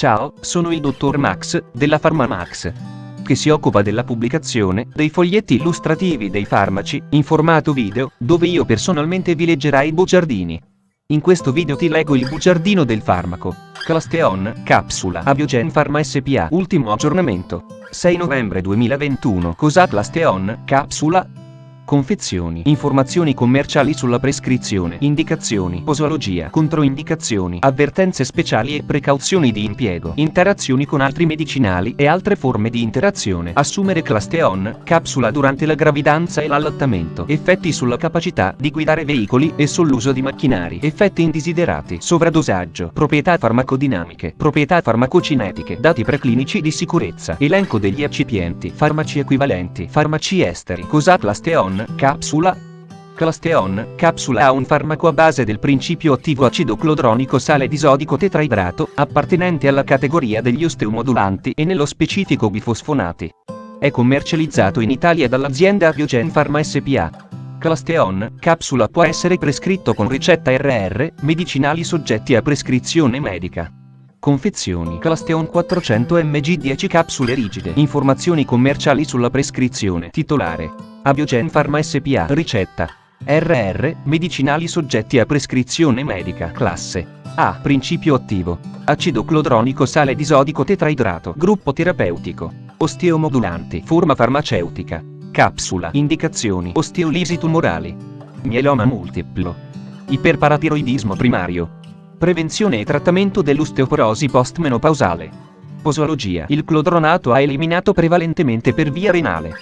Ciao, sono il dottor Max, della PharmaMax, che si occupa della pubblicazione dei foglietti illustrativi dei farmaci, in formato video, dove io personalmente vi leggerai i bugiardini. In questo video ti leggo il bugiardino del farmaco. Clastheon, capsula, Biogen Pharma SpA, ultimo aggiornamento. 6 novembre 2021. Cos'ha Clastheon, capsula? Confezioni, informazioni commerciali sulla prescrizione, indicazioni, posologia, controindicazioni, avvertenze speciali e precauzioni di impiego, interazioni con altri medicinali e altre forme di interazione. Assumere Clastheon, capsula durante la gravidanza e l'allattamento. Effetti sulla capacità di guidare veicoli e sull'uso di macchinari. Effetti indesiderati. Sovradosaggio. Proprietà farmacodinamiche. Proprietà farmacocinetiche. Dati preclinici di sicurezza. Elenco degli eccipienti. Farmaci equivalenti. Farmaci esteri. Cos'ha Clastheon, capsula? Clastheon, capsula ha un farmaco a base del principio attivo acido clodronico sale disodico tetraidrato, appartenente alla categoria degli osteomodulanti e nello specifico bifosfonati. È commercializzato in Italia dall'azienda Biogen Pharma SpA. Clastheon, capsula può essere prescritto con ricetta RR, medicinali soggetti a prescrizione medica. Confezioni. Clastheon 400 mg 10 capsule rigide. Informazioni commerciali sulla prescrizione. Titolare: Biogen Pharma SpA. Ricetta: RR, medicinali soggetti a prescrizione medica. Classe A. Principio attivo: acido clodronico sale disodico tetraidrato. Gruppo terapeutico: osteomodulanti. Forma farmaceutica: capsula. Indicazioni: osteolisi tumorali, mieloma multiplo, iperparatiroidismo primario, prevenzione e trattamento dell'osteoporosi postmenopausale. Posologia: il clodronato ha eliminato prevalentemente per via renale.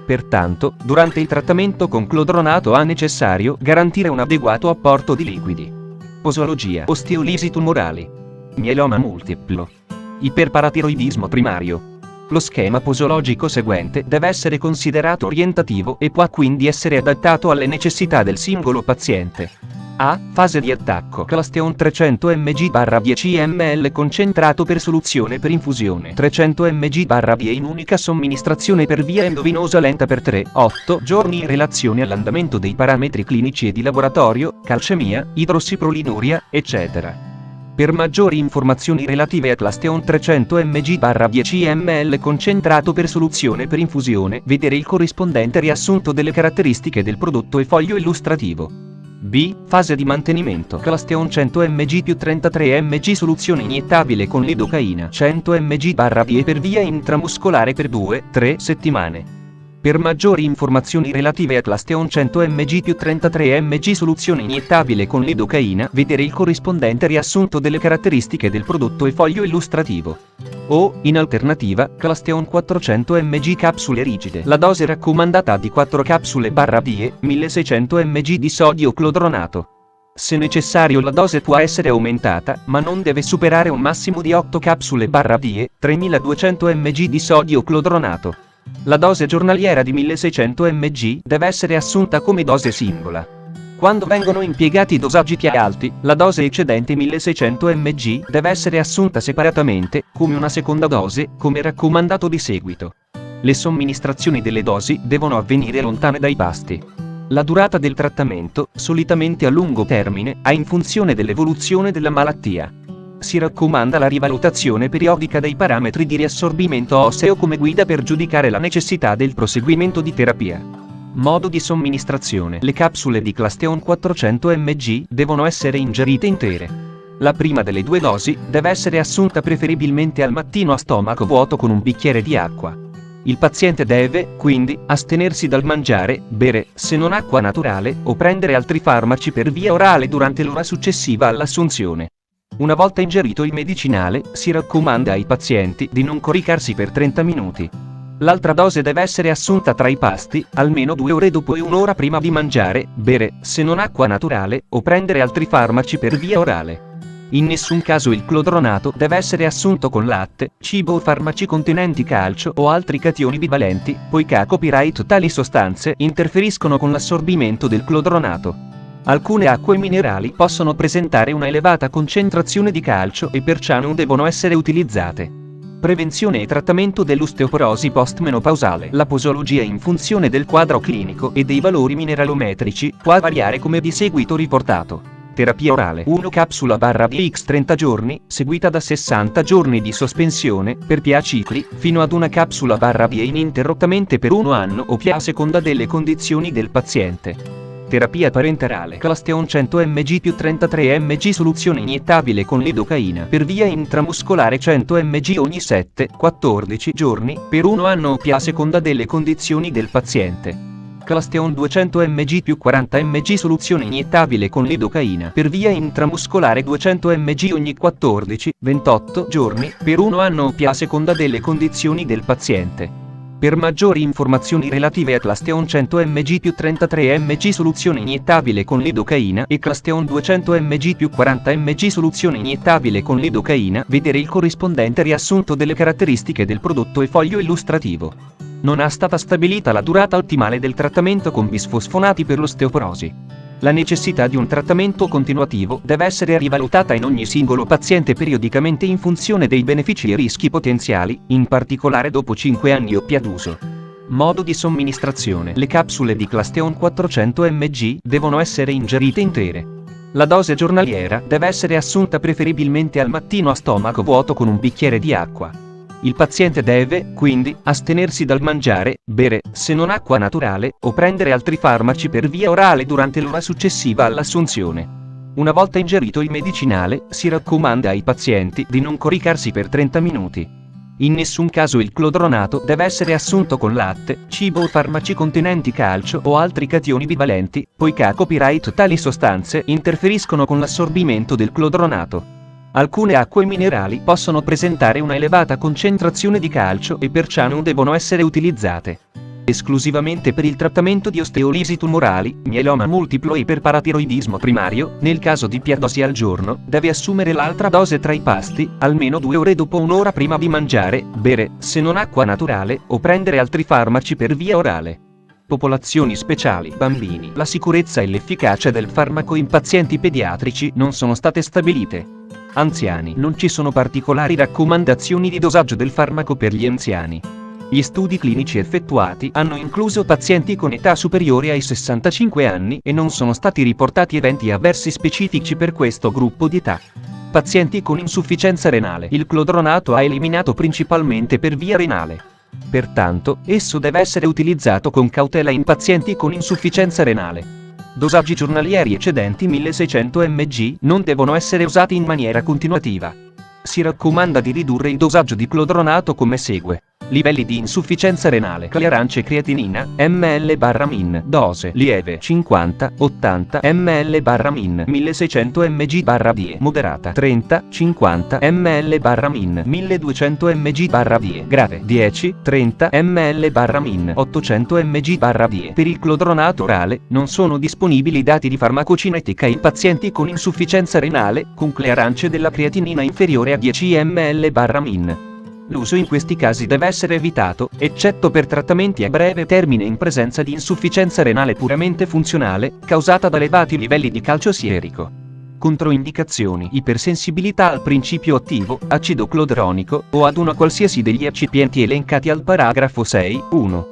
Pertanto, durante il trattamento con clodronato è necessario garantire un adeguato apporto di liquidi. Posologia: osteolisi tumorali, mieloma multiplo, iperparatiroidismo primario. Lo schema posologico seguente deve essere considerato orientativo e può quindi essere adattato alle necessità del singolo paziente. A. Fase di attacco. Clastheon 300 mg/10 ml concentrato per soluzione per infusione. 300 mg/vie in unica somministrazione per via endovenosa lenta per 3-8 giorni in relazione all'andamento dei parametri clinici e di laboratorio, calcemia, idrossiprolinuria, eccetera. Per maggiori informazioni relative a Clastheon 300 mg/10 ml concentrato per soluzione per infusione, vedere il corrispondente riassunto delle caratteristiche del prodotto e foglio illustrativo. B. Fase di mantenimento. Clastheon 100 mg più 33 mg soluzione iniettabile con lidocaina 100 mg/vie per via intramuscolare per 2-3 settimane. Per maggiori informazioni relative a Clastheon 100 mg più 33 mg soluzione iniettabile con lidocaina, vedere il corrispondente riassunto delle caratteristiche del prodotto e foglio illustrativo. O, in alternativa, Clastheon 400 mg capsule rigide. La dose raccomandata è di 4 capsule/vie, 1600 mg di sodio clodronato. Se necessario la dose può essere aumentata, ma non deve superare un massimo di 8 capsule/vie, 3200 mg di sodio clodronato. La dose giornaliera di 1600 mg deve essere assunta come dose singola. Quando vengono impiegati dosaggi più alti, la dose eccedente 1600 mg deve essere assunta separatamente, come una seconda dose, come raccomandato di seguito. Le somministrazioni delle dosi devono avvenire lontane dai pasti. La durata del trattamento, solitamente a lungo termine, è in funzione dell'evoluzione della malattia. Si raccomanda la rivalutazione periodica dei parametri di riassorbimento osseo come guida per giudicare la necessità del proseguimento di terapia. Modo di somministrazione. Le capsule di Clastheon 400 mg devono essere ingerite intere. La prima delle due dosi deve essere assunta preferibilmente al mattino a stomaco vuoto con un bicchiere di acqua. Il paziente deve, quindi, astenersi dal mangiare, bere, se non acqua naturale, o prendere altri farmaci per via orale durante l'ora successiva all'assunzione. Una volta ingerito il medicinale, si raccomanda ai pazienti di non coricarsi per 30 minuti. L'altra dose deve essere assunta tra i pasti, almeno 2 ore dopo e un'ora prima di mangiare, bere, se non acqua naturale, o prendere altri farmaci per via orale. In nessun caso il clodronato deve essere assunto con latte, cibo o farmaci contenenti calcio o altri cationi bivalenti, poiché a copyright tali sostanze interferiscono con l'assorbimento del clodronato. Alcune acque minerali possono presentare una elevata concentrazione di calcio e perciò non devono essere utilizzate. Prevenzione e trattamento dell'osteoporosi postmenopausale. La posologia in funzione del quadro clinico e dei valori mineralometrici può variare come di seguito riportato. Terapia orale 1 capsula barra VX 30 giorni, seguita da 60 giorni di sospensione, per PA cicli, fino ad una capsula barra VA ininterrottamente per 1 anno o PA a seconda delle condizioni del paziente. Terapia parenterale Clastheon 100 mg più 33 mg soluzione iniettabile con lidocaina per via intramuscolare 100 mg ogni 7-14 giorni, per 1 anno o PA a seconda delle condizioni del paziente. Clastheon 200 mg più 40 mg soluzione iniettabile con lidocaina per via intramuscolare 200 mg ogni 14-28 giorni, per 1 anno o PA a seconda delle condizioni del paziente. Per maggiori informazioni relative a Clastheon 100 mg più 33 mg soluzione iniettabile con lidocaina e Clastheon 200 mg più 40 mg soluzione iniettabile con lidocaina, vedere il corrispondente riassunto delle caratteristiche del prodotto e foglio illustrativo. Non è stata stabilita la durata ottimale del trattamento con bisfosfonati per l'osteoporosi. La necessità di un trattamento continuativo deve essere rivalutata in ogni singolo paziente periodicamente in funzione dei benefici e rischi potenziali, in particolare dopo 5 anni o più d'uso. Modo di somministrazione: le capsule di Clastheon 400 mg devono essere ingerite intere. La dose giornaliera deve essere assunta preferibilmente al mattino a stomaco vuoto con un bicchiere di acqua. Il paziente deve, quindi, astenersi dal mangiare, bere, se non acqua naturale, o prendere altri farmaci per via orale durante l'ora successiva all'assunzione. Una volta ingerito il medicinale, si raccomanda ai pazienti di non coricarsi per 30 minuti. In nessun caso il clodronato deve essere assunto con latte, cibo o farmaci contenenti calcio o altri cationi bivalenti, poiché a copyright tali sostanze interferiscono con l'assorbimento del clodronato. Alcune acque minerali possono presentare una elevata concentrazione di calcio e perciò non devono essere utilizzate esclusivamente per il trattamento di osteolisi tumorali, mieloma multiplo e iperparatiroidismo primario. Nel caso di PA dosi al giorno, deve assumere l'altra dose tra i pasti, almeno 2 ore dopo 1 ora prima di mangiare, bere, se non acqua naturale, o prendere altri farmaci per via orale. Popolazioni speciali, bambini. La sicurezza e l'efficacia del farmaco in pazienti pediatrici non sono state stabilite. Anziani. Non ci sono particolari raccomandazioni di dosaggio del farmaco per gli anziani. Gli studi clinici effettuati hanno incluso pazienti con età superiore ai 65 anni e non sono stati riportati eventi avversi specifici per questo gruppo di età. Pazienti con insufficienza renale. Il clodronato è eliminato principalmente per via renale. Pertanto, esso deve essere utilizzato con cautela in pazienti con insufficienza renale. Dosaggi giornalieri eccedenti 1600 mg non devono essere usati in maniera continuativa. Si raccomanda di ridurre il dosaggio di clodronato come segue. Livelli di insufficienza renale: arance creatinina, ml/min, dose lieve 50-80 ml/min, 1600 mg/die, moderata 30-50 ml/min, 1200 mg/die, grave 10-30 ml/min, 800 mg/die. Per il clodronato orale non sono disponibili dati di farmacocinetica in pazienti con insufficienza renale con clearance della creatinina inferiore a 10 ml/min. L'uso in questi casi deve essere evitato, eccetto per trattamenti a breve termine in presenza di insufficienza renale puramente funzionale, causata da elevati livelli di calcio sierico. Controindicazioni: ipersensibilità al principio attivo, acido clodronico, o ad una qualsiasi degli eccipienti elencati al paragrafo 6.1.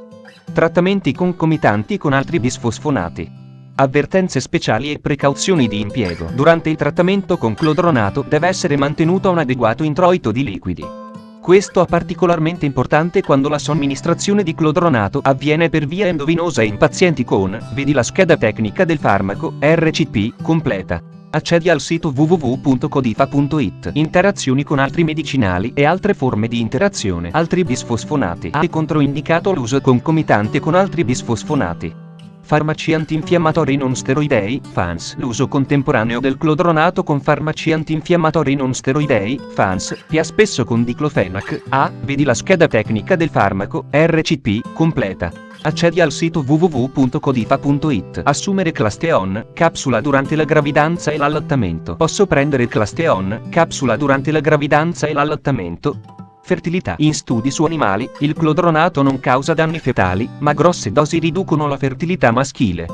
Trattamenti concomitanti con altri bisfosfonati. Avvertenze speciali e precauzioni di impiego. Durante il trattamento con clodronato deve essere mantenuto un adeguato introito di liquidi. Questo è particolarmente importante quando la somministrazione di clodronato avviene per via endovenosa in pazienti con, vedi la scheda tecnica del farmaco, RCP, completa. Accedi al sito www.codifa.it. Interazioni con altri medicinali e altre forme di interazione. Altri bisfosfonati. È controindicato l'uso concomitante con altri bisfosfonati. Farmaci antinfiammatori non steroidei, FANS. L'uso contemporaneo del clodronato con farmaci antinfiammatori non steroidei, FANS, PA spesso con diclofenac. Vedi la scheda tecnica del farmaco, RCP, completa. Accedi al sito www.codifa.it. Assumere Clastheon, capsula durante la gravidanza e l'allattamento. Posso prendere Clastheon, capsula durante la gravidanza e l'allattamento? Fertilità. In studi su animali, il clodronato non causa danni fetali, ma grosse dosi riducono la fertilità maschile.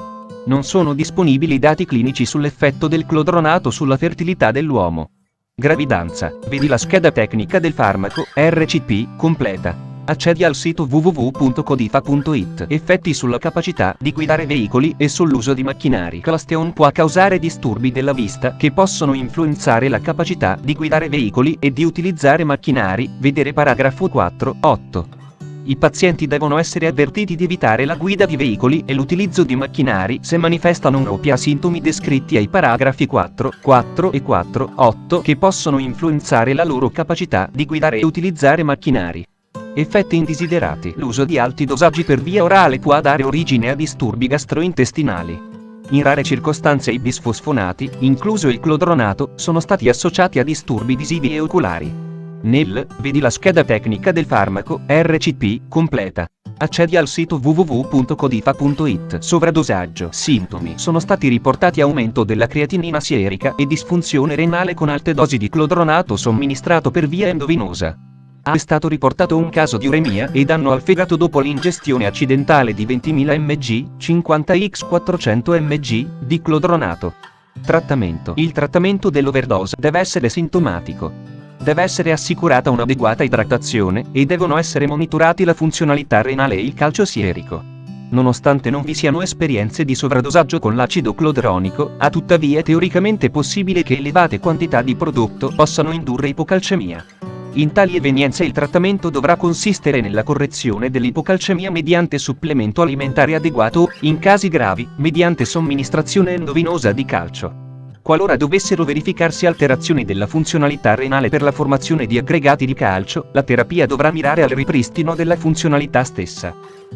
Non sono disponibili dati clinici sull'effetto del clodronato sulla fertilità dell'uomo. Gravidanza. Vedi la scheda tecnica del farmaco, RCP, completa. Accedi al sito www.codifa.it. Effetti sulla capacità di guidare veicoli e sull'uso di macchinari. Cluster può causare disturbi della vista che possono influenzare la capacità di guidare veicoli e di utilizzare macchinari. Vedere paragrafo 4.8. I pazienti devono essere avvertiti di evitare la guida di veicoli e l'utilizzo di macchinari se manifestano uno o più sintomi descritti ai paragrafi 4 e 4.8 che possono influenzare la loro capacità di guidare e utilizzare macchinari. Effetti indesiderati. L'uso di alti dosaggi per via orale può dare origine a disturbi gastrointestinali. In rare circostanze i bisfosfonati, incluso il clodronato, sono stati associati a disturbi visivi e oculari. Vedi la scheda tecnica del farmaco RCP completa. Accedi al sito www.codifa.it. Sovradosaggio. Sintomi. Sono stati riportati aumento della creatinina sierica e disfunzione renale con alte dosi di clodronato somministrato per via endovenosa. È stato riportato un caso di uremia e danno al fegato dopo l'ingestione accidentale di 20.000 mg, 50x400 mg, di clodronato. Trattamento. Il trattamento dell'overdose deve essere sintomatico. Deve essere assicurata un'adeguata idratazione e devono essere monitorati la funzionalità renale e il calcio sierico. Nonostante non vi siano esperienze di sovradosaggio con l'acido clodronico, è tuttavia teoricamente possibile che elevate quantità di prodotto possano indurre ipocalcemia. In tali evenienze il trattamento dovrà consistere nella correzione dell'ipocalcemia mediante supplemento alimentare adeguato o, in casi gravi, mediante somministrazione endovenosa di calcio. Qualora dovessero verificarsi alterazioni della funzionalità renale per la formazione di aggregati di calcio, la terapia dovrà mirare al ripristino della funzionalità stessa.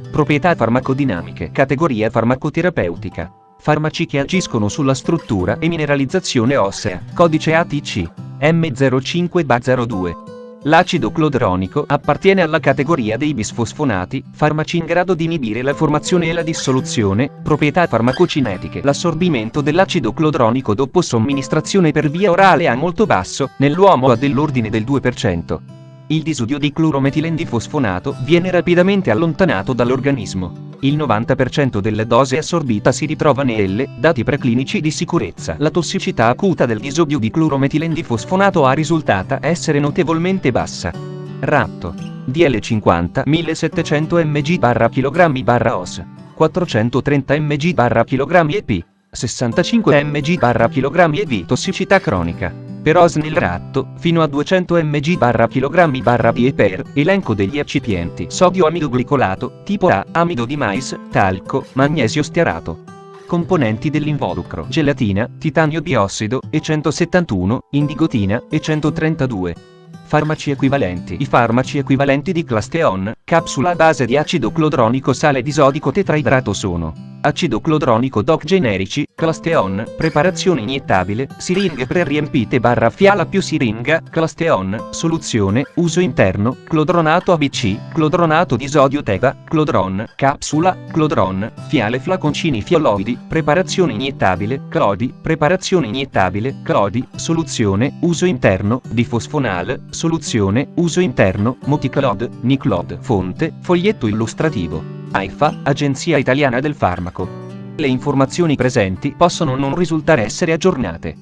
Proprietà farmacodinamiche. Categoria farmacoterapeutica. Farmaci che agiscono sulla struttura e mineralizzazione ossea. Codice ATC M05/02. L'acido clodronico appartiene alla categoria dei bisfosfonati, farmaci in grado di inibire la formazione e la dissoluzione. Proprietà farmacocinetiche. L'assorbimento dell'acido clodronico dopo somministrazione per via orale è molto basso, nell'uomo è dell'ordine del 2%. Il disudio di clorometilendifosfonato viene rapidamente allontanato dall'organismo. Il 90% della dose assorbita si ritrova nelle dati preclinici di sicurezza. La tossicità acuta del disodio di clorometilendifosfonato è risultata essere notevolmente bassa. Ratto. DL50 1700 mg/kg/os, 430 mg/kg EP, 65 mg/kg EV. Tossicità cronica. Per os nel ratto, fino a 200 mg/kg/v per elenco degli eccipienti: sodio amidoglicolato, tipo A, amido di mais, talco, magnesio stearato. Componenti dell'involucro: gelatina, titanio biossido, E171, indigotina, E132. Farmaci equivalenti. I farmaci equivalenti di Clastheon, capsula a base di acido clodronico sale disodico tetraidrato sono: acido clodronico DOC generici, Clastheon, preparazione iniettabile, siringhe pre-riempite / fiala più siringa, Clastheon, soluzione, uso interno, clodronato ABC, clodronato di sodio tega, clodron, capsula, clodron, fiale flaconcini fialoidi, preparazione iniettabile, Clodi, preparazione iniettabile, Clodi, soluzione, uso interno, difosfonal, soluzione, uso interno, Moticlod, Niclod. Fonte, foglietto illustrativo. AIFA, Agenzia Italiana del Farmaco. Le informazioni presenti possono non risultare essere aggiornate.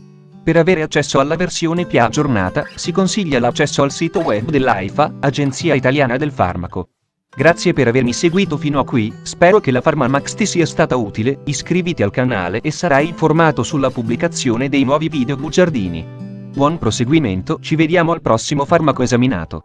Per avere accesso alla versione più aggiornata, si consiglia l'accesso al sito web dell'AIFA, Agenzia Italiana del Farmaco. Grazie per avermi seguito fino a qui, spero che la PharmaMax ti sia stata utile. Iscriviti al canale e sarai informato sulla pubblicazione dei nuovi video bugiardini. Buon proseguimento, ci vediamo al prossimo farmaco esaminato.